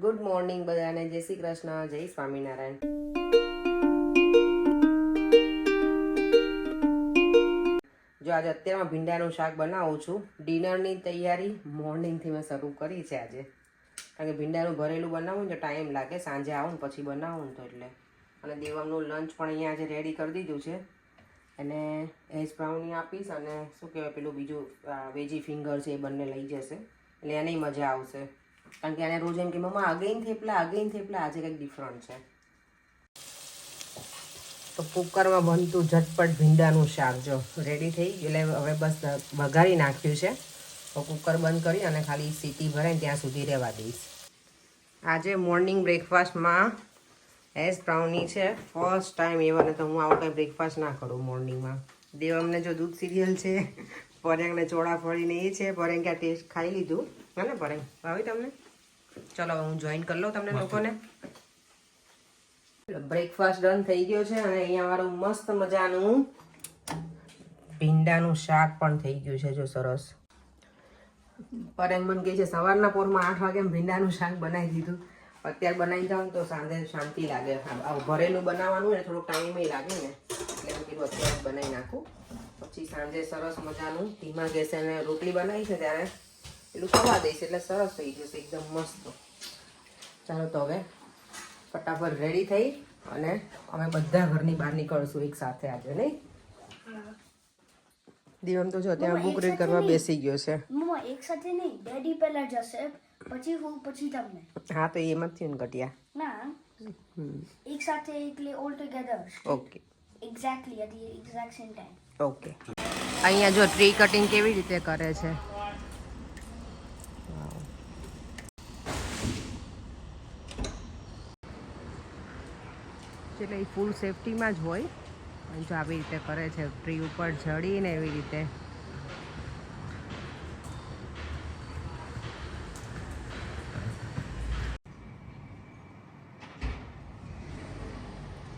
Good morning બધાને, જય શ્રી કૃષ્ણ, જય સ્વામિનારાયણ. જો આજે અત્યારમાં ભીંડાનું શાક બનાવું છું. ડિનરની તૈયારી મોર્નિંગથી મેં શરૂ કરી છે આજે, કારણ કે ભીંડાનું ભરેલું બનાવું ને ટાઈમ લાગે, સાંજે આવું ને પછી બનાવું ને તો એટલે. અને દેવમનું લંચ પણ અહીંયા આજે રેડી કરી દીધું છે. અને એજ બ્રાઉની આપીશ અને શું કહેવાય પેલું બીજું વેજી ફિંગર છે એ બંને લઈ જશે, એટલે એની મજા આવશે. કારણ કે આને રોજ એમ કે મમ્મા અગેન થેપલા, આજે કંઈક ડિફરન્ટ છે. તો કુકરમાં બનતું ઝટપટ ભીંડાનું શાક જો રેડી થઈ ગયું, એટલે હવે બસ વઘારી નાખ્યું છે. તો કુકર બંધ કરી અને ખાલી સીટી ભરાય ત્યાં સુધી રહેવા દઈશ. આજે મોર્નિંગ બ્રેકફાસ્ટમાં એસ બ્રાઉની છે. ફર્સ્ટ ટાઈમ એવા ને તો હું આવો કંઈ બ્રેકફાસ્ટ ના કરું મોર્નિંગમાં. દેવમને જો દૂધ સિરિયલ છે, પરેંગને ચોળાફળીને એ છે. પરેંગ આ ટેસ્ટ ખાઈ લીધું હે ને પરેંગ? ભાવી તમને? ચલો હું જોઈન કરી લઉં તમને લોકોને. બ્રેકફાસ્ટ ડન થઈ ગયો છે અને અહીંયા મારું મસ્ત મજાનું ભીંડાનું શાક પણ થઈ ગયું છે. જો સરસ. પરેંગ મને કહે છે સવારના પોરમાં 8 વાગે ભીંડાનું શાક બનાવી દીધું. અત્યારે બનાવી જાઉં તો સાંજે શાંતિ લાગે. આવું ભરેલું બનાવવાનું ને થોડુંક ટાઈમ લાગે ને, એટલે એમ કીધું અત્યારે બનાવી નાખું. પછી સાંજે સરસ મજાનું ધીમા ગેસે અને રોટલી બનાવી છે ત્યારે પેલું ખવા દઈશ એટલે સરસ થઈ જશે, એકદમ મસ્ત. ચાલો તો હવે ફટાફટ રેડી થઈ અને અમે બધા ઘરની બહાર નીકળશું એક સાથે આજે, નહીં? દીવમ તો જો ત્યાં બુક રીડ કરવા બેસી ગયો છે. મમ્મા એક સાથે નહીં, ડેડી પહેલા જશે પછી હું પછી તમને. હા તો એમાં થયું ને ઘટિયા. ના એક સાથે એટલે all together. Okay, exactly at the exact same time. Okay. અહીંયા જો ટ્રી કટિંગ કેવી રીતે કરે છે. એટલે એ ફૂલ સેફટીમાં જ હોય. જો આવી રીતે કરે છે, ટ્રી ઉપર ચડીને એવી રીતે.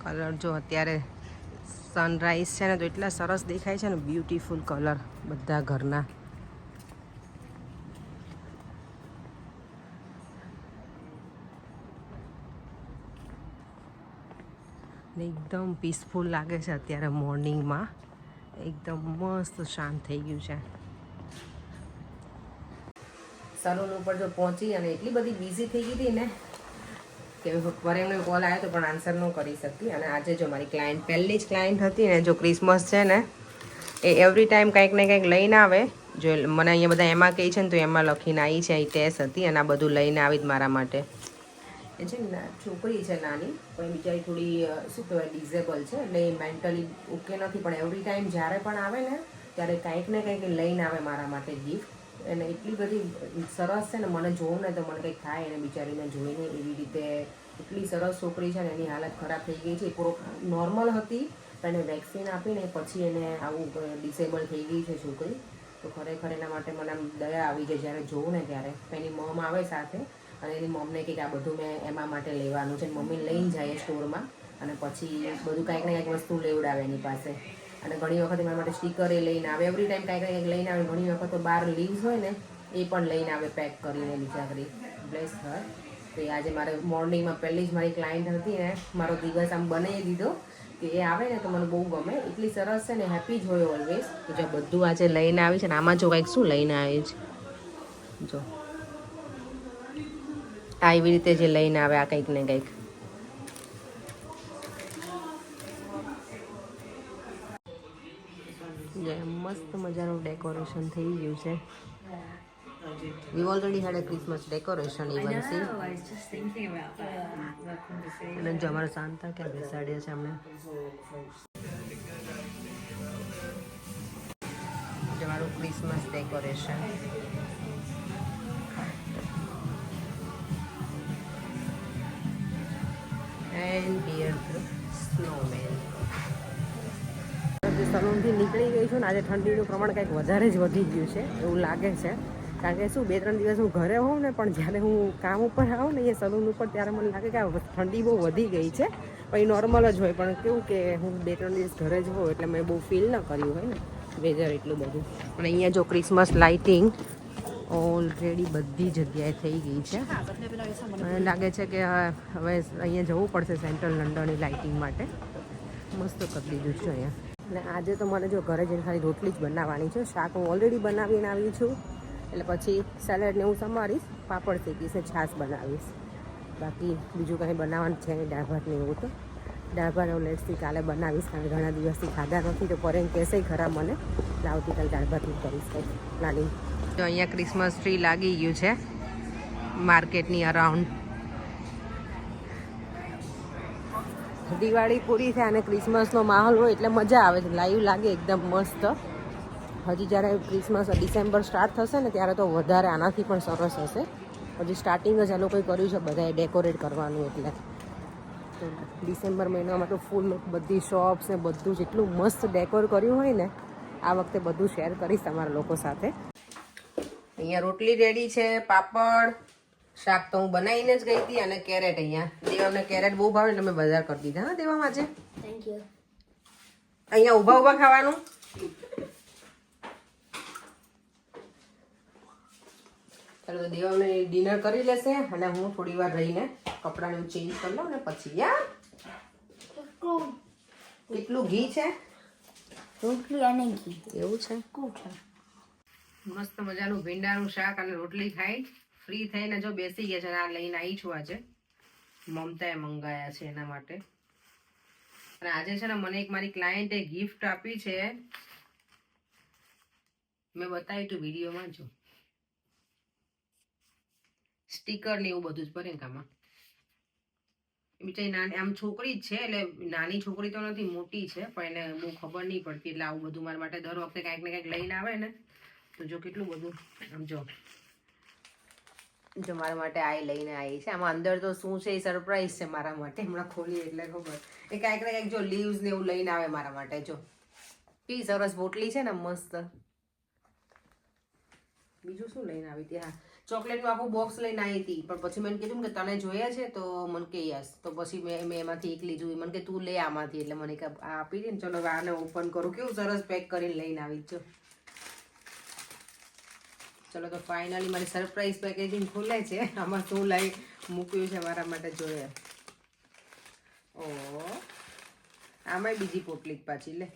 કલર જો અત્યારે સનરાઈઝ છે ને તો એટલા સરસ દેખાય છે ને, બ્યુટીફુલ કલર બધા ઘરના. એકદમ પીસફુલ લાગે છે અત્યારે મોર્નિંગમાં. એકદમ મસ્ત શાંત થઈ ગયું છે. સલૂન ઉપર જો પહોંચી અને એટલી બધી બિઝી થઈ ગઈ હતી ને કે પરેંગનો કોલ આવ્યો તો પણ આન્સર ન કરી શકતી. અને આજે જો મારી ક્લાયન્ટ પહેલી જ ક્લાયન્ટ હતી ને, જો ક્રિસમસ છે ને એ એવરી ટાઈમ કંઈક ને કંઈક લઈને આવે. જો મને અહીંયા બધા એમાં કહે છે ને તો એમાં લખીને આવી છે, એ ટેસ્ટ હતી અને આ બધું લઈને આવી જ મારા માટે. એ છે ને છોકરી છે નાની, પણ એ બિચારી થોડી શું કહેવાય ડિઝેબલ છે, એટલે એ મેન્ટલી ઓકે નથી. પણ એવરી ટાઈમ જ્યારે પણ આવે ને ત્યારે કંઈક ને કંઈક લઈને આવે મારા માટે ગિફ્ટ. અને એટલી બધી સરસ છે ને, મને જોઉં ને તો મને કંઈક થાય એને બિચારીને જોઈને. એવી રીતે એટલી સરસ છોકરી છે ને, એની હાલત ખરાબ થઈ ગઈ છે. એ પૂરો નોર્મલ હતી પણ એને વેક્સિન આપીને પછી એને આવું ડિસેબલ થઈ ગઈ છે છોકરી. તો ખરેખર એના માટે મને આમ દયા આવી જાય જ્યારે જોઉં ને ત્યારે. એની મમ આવે સાથે અને એની મમ્મને કંઈક આ બધું મેં એમાં માટે લેવાનું છે. મમ્મી લઈને જાય સ્ટોરમાં અને પછી બધું કંઈક ને કંઈક વસ્તુ લેવડાવે એની પાસે. અને ઘણી વખત મારા માટે સ્ટીકર એ લઈને આવે. એવરી ટાઈમ કંઈક કંઈક લઈને આવે. ઘણી વખત તો બહાર લીવ્સ હોય ને એ પણ લઈને આવે પેક કરીને બિચારી. બ્લેસ હર. તો એ આજે મારે મોર્નિંગમાં પહેલી જ મારી ક્લાયન્ટ હતી ને, મારો દિવસ આમ બનાવી દીધો કે એ આવે ને તો મને બહુ ગમે. એટલી સરસ છે ને, હેપી જ હોય ઓલવેઝ. તો જો બધું આજે લઈને આવી છે ને, આમાં જો કંઈક શું લઈને આવી છે જો આ એવી રીતે જે લઈને આવે આ કંઈક ને કંઈક. મસ્ત મજાનું ડેકોરેશન થઈ ગયું છે. We already had a Christmas decoration even see. I was just thinking about that. અને જો અમારા શાંતા ક્યાં બેસાડ્યા છે અમને. જો મારું Christmas decoration. And here the snowman. જે સલૂનથી નીકળી ગઈ છું ને, આજે ઠંડીનું પ્રમાણ કંઈક વધારે જ વધી ગયું છે એવું લાગે છે. કારણ કે શું 2-3 દિવસ હું ઘરે હોઉં ને, પણ જ્યારે હું કામ ઉપર આવું ને એ સલૂન ઉપર ત્યારે મને લાગે કે આ ઠંડી બહુ વધી ગઈ છે. પણ એ નોર્મલ જ હોય. પણ કેવું કે હું 2-3 દિવસ ઘરે જ હોઉં એટલે મેં બહુ ફીલ ન કર્યું હોય ને વેધર એટલું બધું. પણ અહીંયા જો ક્રિસમસ લાઇટિંગ ઓલરેડી બધી જગ્યાએ થઈ ગઈ છે. મને લાગે છે કે હવે અહીંયા જવું પડશે સેન્ટ્રલ લંડનની લાઇટિંગ માટે. મસ્ત કરી દીધું છે અહીંયા. અને આજે તો મને જો ઘરે જઈને ખાલી રોટલી જ બનાવવાની છે. શાક હું ઓલરેડી બનાવીને આવી છું, એટલે પછી સેલેડને હું સમારીશ, પાપડ શેકીશ ને છાશ બનાવીશ. બાકી બીજું કંઈ બનાવવાનું છે નહીં, દાળ ભાત ને એવું. તો દાળ ભાત હું લેટ્સથી કાલે બનાવીશ, કારણ કે ઘણા દિવસથી ખાધા નથી. તો પરેમ કહેશે ખરા મને, એટલે આવતીકાલે દાળ ભાત હું કરીશ કંઈ પ્લાનિંગ. તો અહીંયા ક્રિસમસ ટ્રી લાગી ગયું છે માર્કેટની અરાઉન્ડ. દિવાળી પૂરી થાય અને ક્રિસમસનો માહોલ હોય એટલે મજા આવે છે. લાઈવ લાગે એકદમ મસ્ત. હજી જ્યારે ક્રિસમસ ડિસેમ્બર સ્ટાર્ટ થશે ને ત્યારે તો વધારે આનાથી પણ સરસ હશે. હજી સ્ટાર્ટિંગ જ આ લોકોએ કર્યું છે બધાએ ડેકોરેટ કરવાનું. એટલે તો ડિસેમ્બર મહિનામાં તો ફૂલ બધી શોપ્સ ને બધું જેટલું મસ્ત ડેકોર કર્યું હોય ને, આ વખતે બધું શેર કરીશ તમારા લોકો સાથે. અહીંયા રોટલી રેડી છે, પાપડ, શાક તો હું બનાવીને જ ગઈ હતી, અને કેરેટ. અહીંયા દેવામને કેરેટ બહુ ભાવે એટલે મેં બજાર કરી દીધા. હા દેવામાં છે. Thank you. અહીંયા ઊભા ઊભા ખાવાનું. ચાલો તો દેવાને ડિનર કરી લેશે અને હું થોડી વાર રહીને કપડાને હું ચેન્જ કરી લઉં ને પછી. યા કેટલું ઘી છે? રોટલી અને ઘી એવું છે. છે. મસ્ત મજાનું ભીંડાનું શાક અને રોટલી ખાઈ ફ્રી થઈને જો બેસી ગયા છે. આ લઈને આવી છું આજે. મમતાએ મંગાયા છે એના માટે. અને આજે છે ને મને એક મારી ક્લાયન્ટે ગિફ્ટ આપી છે. મેં બતાવ્યું હતું વિડીયોમાં. જો સ્ટીકર ને એવું બધું જ પ્રિયંકામાં. બિચારી નાની આમ છોકરી જ છે, એટલે નાની છોકરી તો નથી, મોટી છે, પણ એને બહુ ખબર નહીં પડતી. એટલે આવું બધું મારા માટે દર વખતે કાંઈક ને કાંઈક લઈને આવે ને. તો જો કેટલું બધું આમ જો મારા માટે આ લઈને આવી છે. આમાં અંદર તો શું છે એ સરપ્રાઈઝ છે મારા માટે. હમણાં ખોલી એટલે ખબર. એ કાંઈક ને કાંઈક જો લીવ્સ ને એવું લઈને આવે મારા માટે. જો કેવી સરસ બોટલી છે ને, મસ્ત. બીજું શું લઈને આવી હતી? હા, ચોકલેટનું આખું બોક્સ લઈને આવી હતી. પણ પછી મને કીધું કે તને જોયા છે? તો મને કે યસ. તો પછી મેં એમાંથી એક લીધું. મને કે તું લે આમાંથી. એટલે મને આપી દે ને. ચલો આને ઓપન કરું. કેવું સરસ પેક કરીને લઈને આવી. જો ચલો તો ફાઇનલી મારી સરપ્રાઈઝ પેકેજિંગ ખુલે છે. આમાં શું લઈ મૂક્યું છે મારા માટે જોઈએ. ઓ આમાંય બીજી પોટલી પાછી લે.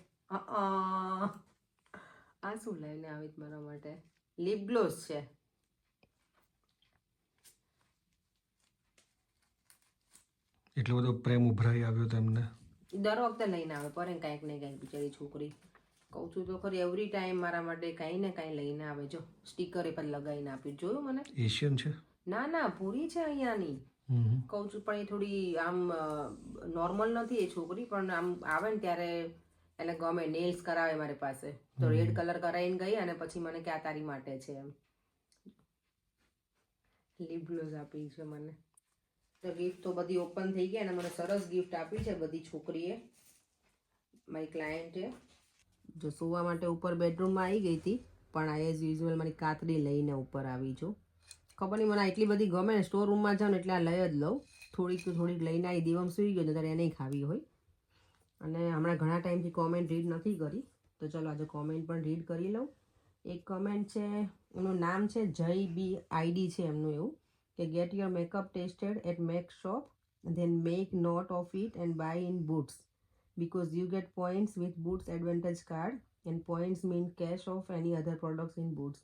આ શું લઈને આવી મારા માટે? લિપ ગ્લોસ છે. એટલો બધો પ્રેમ ઉભરાઈ આવ્યો તેમને. દર વખતે લઈને આવે પર કાંઈક ને કાંઈક બિચારી છોકરી. કહું છું તો ખરી, એવરી ટાઈમ મારા માટે કાંઈ ને કાંઈ લઈને આવે. જો સ્ટીકર એ પણ લગાવીને આપ્યું. જોયું મને? એશિયન છે? ના ના, પૂરી છે અહીંયાની. કહું છું પણ એ થોડી આમ નોર્મલ નથી એ છોકરી, પણ આમ આવે ને ત્યારે એને ગમે. નેલ્સ કરાવે મારી પાસે, તો રેડ કલર કરાવીને ગઈ. અને પછી મને કે આ તારી માટે છે એમ. લિપ ગ્લોઝ આપી છે મને. તો ગિફ્ટ તો બધી ઓપન થઈ ગઈ. અને મને સરસ ગિફ્ટ આપી છે બધી છોકરીએ, મારી ક્લાયન્ટે. જો સુવા માટે ઉપર બેડરૂમમાં આવી ગઈ હતી, પણ આ એઝ યુઝ્યુઅલ મારી કાતરી લઈને ઉપર આવી છું. ખબર નહીં મને એટલી બધી ગમે ને, સ્ટોર રૂમમાં જાઉં ને એટલે આ લઈ જ લઉં. થોડીક લઈને આવી. દીવમ સુઈ ગયો ત્યારે એને ખાવી હોય. અને હમણાં ઘણા ટાઈમથી કોમેન્ટ રીડ નથી કરી, તો ચલો આજે કોમેન્ટ પણ રીડ કરી લઉં. એક કમેન્ટ છે, એનું નામ છે જય બી આઈડી છે એમનું એવું, કે get your makeup tested at MAC shop, then make note of it and buy in Boots, because you get points with Boots Advantage card and points mean cash off any other products in Boots.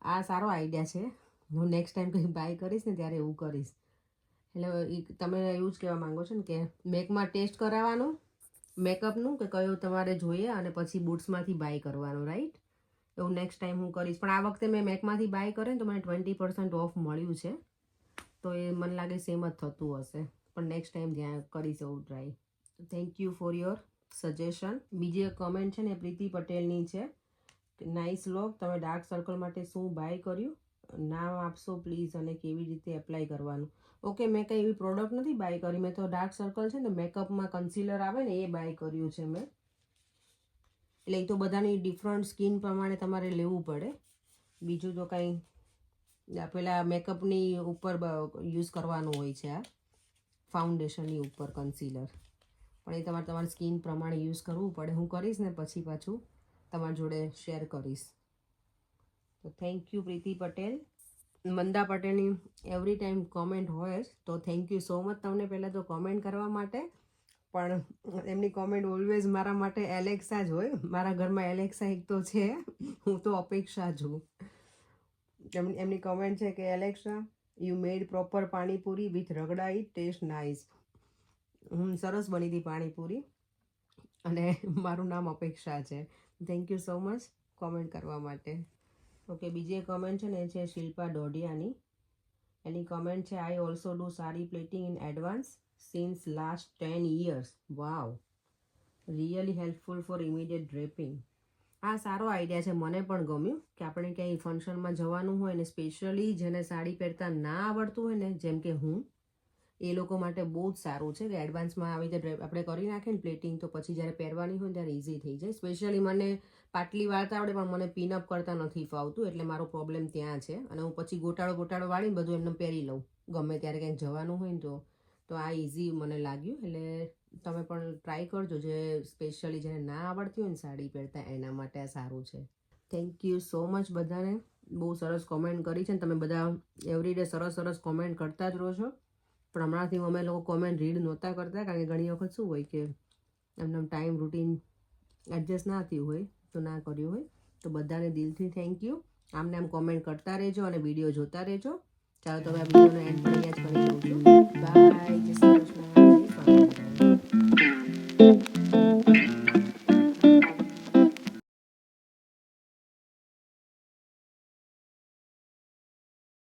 આ સારો idea છે. હું next time કંઈ by કરીશ ને ત્યારે એવું કરીશ. એટલે તમે એવું જ કહેવા માંગો છો ને કે મેકમાં ટેસ્ટ કરાવવાનું મેકઅપનું, કે કયું તમારે જોઈએ, અને પછી બૂટ્સમાંથી બાય કરવાનું, રાઈટ? એવું નેક્સ્ટ ટાઈમ હું કરીશ. પણ આ વખતે મેં મેકમાંથી બાય કરે ને તો મને 20% ઓફ મળ્યું છે. તો એ મને લાગે સેમ જ થતું હશે. પણ નેક્સ્ટ ટાઈમ ધ્યાન કરીશ એવું try. Thank you for your suggestion. બીજી એક કમેન્ટ છે ને પ્રીતિ પટેલની છે. નાઇસ લોગ, તમે ડાર્ક સર્કલ માટે શું બાય કર્યું? નામ આપશો પ્લીઝ, અને કેવી રીતે એપ્લાય કરવાનું? ઓકે, મેં કંઈ એવી પ્રોડક્ટ નથી બાય કરી. મેં તો ડાર્ક સર્કલ છે ને મેકઅપમાં કન્સીલર આવે ને એ બાય કર્યું છે મેં. એટલે એ તો બધાની ડિફરન્ટ સ્કિન પ્રમાણે તમારે લેવું પડે. બીજું તો કંઈ પેલા મેકઅપની ઉપર યુઝ કરવાનું હોય છે, આ ફાઉન્ડેશનની ઉપર કન્સીલર. પણ એ તમારી સ્કિન પ્રમાણે યુઝ કરવું પડે. હું કરીશ ને પછી પાછું તમારી જોડે શેર કરીશ. તો થેન્ક યુ પ્રીતિ પટેલ. મંદા પટેલની એવરી ટાઈમ કોમેન્ટ હોય જ, તો થેન્ક યુ સો મચ તમને પહેલાં તો કોમેન્ટ કરવા માટે. પણ એમની કોમેન્ટ ઓલવેઝ મારા માટે એલેક્સા જ હોય. મારા ઘરમાં એલેક્સા એક તો છે, હું તો અપેક્ષા છું. એમની કોમેન્ટ છે કે Alexa you made proper panipuri with ragda it taste nice. સરસ બની હતી પાણીપુરી અને મારું નામ અપેક્ષા છે. Thank you so much comment કરવા માટે. ઓકે, બીજી એક કોમેન્ટ છે ને એ છે શિલ્પા ડોડિયાની. એની કોમેન્ટ છે I also do sari pleating in advance since last 10 years. Wow, really helpful for immediate draping. આ સારો આઈડિયા છે, મને પણ ગમ્યું કે આપણે ક્યાંય ફંક્શનમાં જવાનું હોય ને સ્પેશિયલી જેને સાડી પહેરતા ના આવડતું હોય ને, જેમ કે હું, એ લોકો માટે બહુ જ સારું છે કે એડવાન્સમાં આવી રીતે આપણે કરી નાખીએ ને પ્લેટિંગ, તો પછી જ્યારે પહેરવાની હોય ત્યારે ઇઝી થઈ જાય. સ્પેશિયલી મને પાટલી વાળતા આવડે પણ મને પિનઅપ કરતા નથી ફાવતું, એટલે મારો પ્રોબ્લેમ ત્યાં છે. અને હું પછી ગોટાળો વાળીને બધું એમને પહેરી લઉં ગમે ત્યારે ક્યાંક જવાનું હોય ને તો આ ઇઝી મને લાગ્યું. એટલે તમે પણ ટ્રાય કરજો, જે સ્પેશિયલી જેને ના આવડતી હોય ને સાડી પહેરતા, એના માટે આ સારું છે. થેન્ક યુ સો મચ બધાને, બહુ સરસ કોમેન્ટ કરી છે ને તમે બધા એવરીડે સરસ કોમેન્ટ કરતા જ રહો છો. પણ હમણાંથી અમે લોકો કોમેન્ટ રીડ નહોતા કરતા, કારણ કે ઘણી વખત શું હોય કે એમને ટાઈમ રૂટીન એડજસ્ટ ના થયું હોય તો ના કર્યું હોય. તો બધાને દિલથી થેન્ક યુ. આમને આમ કોમેન્ટ કરતા રહેજો અને વિડીયો જોતા રહેજો. ચાલો તો હવે આ વિડીયોનો એન્ડ પણ અહીંયા જ કરી દઉં છું. બાય.